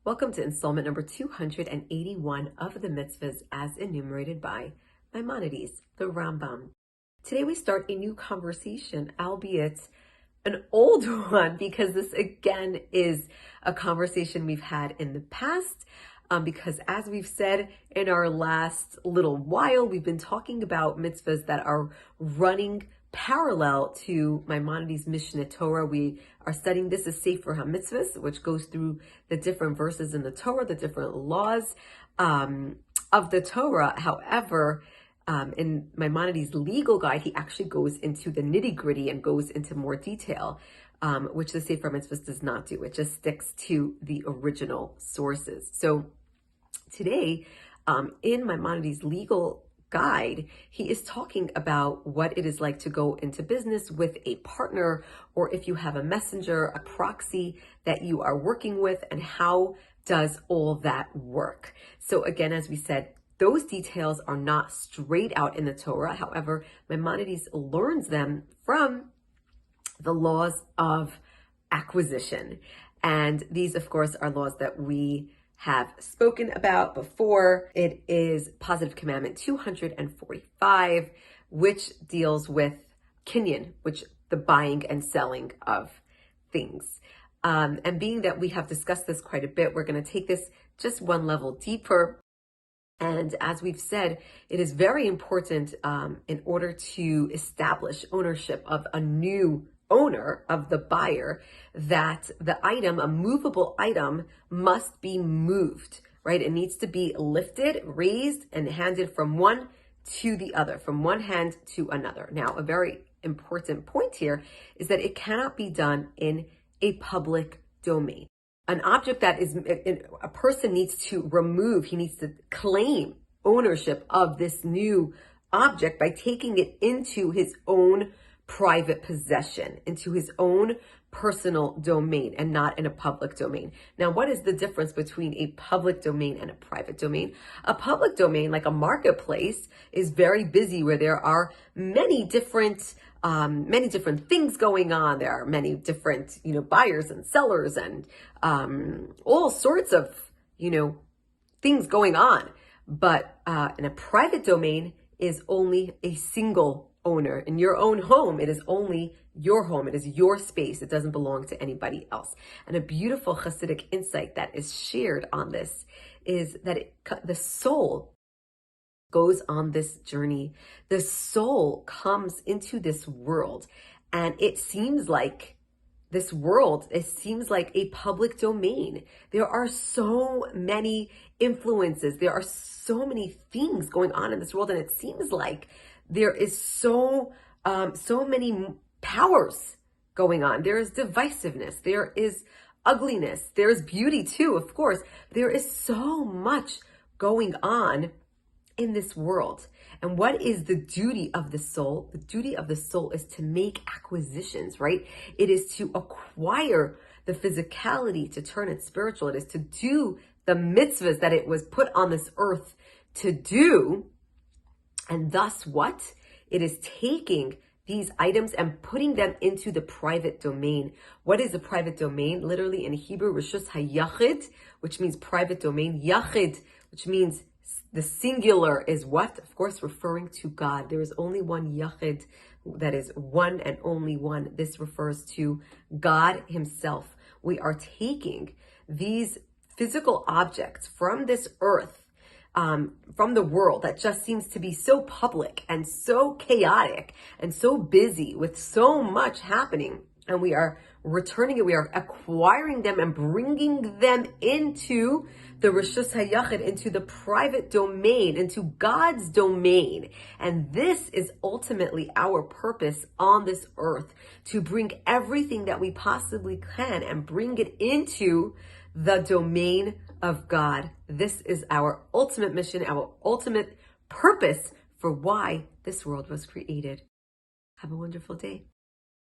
Welcome to installment number 281 of the Mitzvahs as enumerated by Maimonides, the Rambam. Today we start a new conversation, albeit an old one, because this again is a conversation we've had in the past. Because as we've said in our last little while, we've been talking about mitzvahs that are running parallel to Maimonides' Mishneh Torah. We are studying this as Sefer HaMitzvos, which goes through the different verses in the Torah, the different laws of the Torah. However, in Maimonides' legal guide, he actually goes into the nitty-gritty and goes into more detail, which the Sefer HaMitzvos does not do. It just sticks to the original sources. So today, in Maimonides' legal guide, he is talking about what it is like to go into business with a partner, or if you have a messenger, a proxy that you are working with, and how does all that work. So again, as we said, those details are not straight out in the Torah. However, Maimonides learns them from the laws of acquisition. And these, of course, are laws that we have spoken about before. It is Positive Commandment 245, which deals with kinyan, which the buying and selling of things. And being that we have discussed this quite a bit, we're going to take this just one level deeper. And as we've said, it is very important in order to establish ownership of a new owner, of the buyer, that the item, a movable item, must be moved, right? It needs to be lifted, raised, and handed from one to the other, from one hand to another. Now, a very important point here is that it cannot be done in a public domain. An object that is, a person needs to remove, he needs to claim ownership of this new object by taking it into his own private possession, into his own personal domain, and not in a public domain. Now, what is the difference between a public domain and a private domain? A public domain, like a marketplace, is very busy, where there are many different things going on. There are many different, buyers and sellers and all sorts of, things going on. But in a private domain is only a single owner. In your own home, it is only your home. It is your space. It doesn't belong to anybody else. And a beautiful Hasidic insight that is shared on this is that the soul goes on this journey. The soul comes into this world, and it seems like this world, it seems like a public domain. There are so many influences. There are so many things going on in this world, and it seems like there is so many powers going on. There is divisiveness. There is ugliness. There is beauty too, of course. There is so much going on in this world. And what is the duty of the soul? The duty of the soul is to make acquisitions, right? It is to acquire the physicality, to turn it spiritual. It is to do the mitzvahs that it was put on this earth to do. And thus what? It is taking these items and putting them into the private domain. What is a private domain? Literally in Hebrew, Rishus HaYachid, which means private domain. Yachid, which means the singular, is what? Of course, referring to God. There is only one Yachid, that is one and only one. This refers to God himself. We are taking these physical objects from this earth, from the world that just seems to be so public and so chaotic and so busy with so much happening. And we are returning it, we are acquiring them and bringing them into the Rishus HaYachid, into the private domain, into God's domain. And this is ultimately our purpose on this earth, to bring everything that we possibly can and bring it into the domain of God. This is our ultimate mission, our ultimate purpose for why this world was created. Have a wonderful day.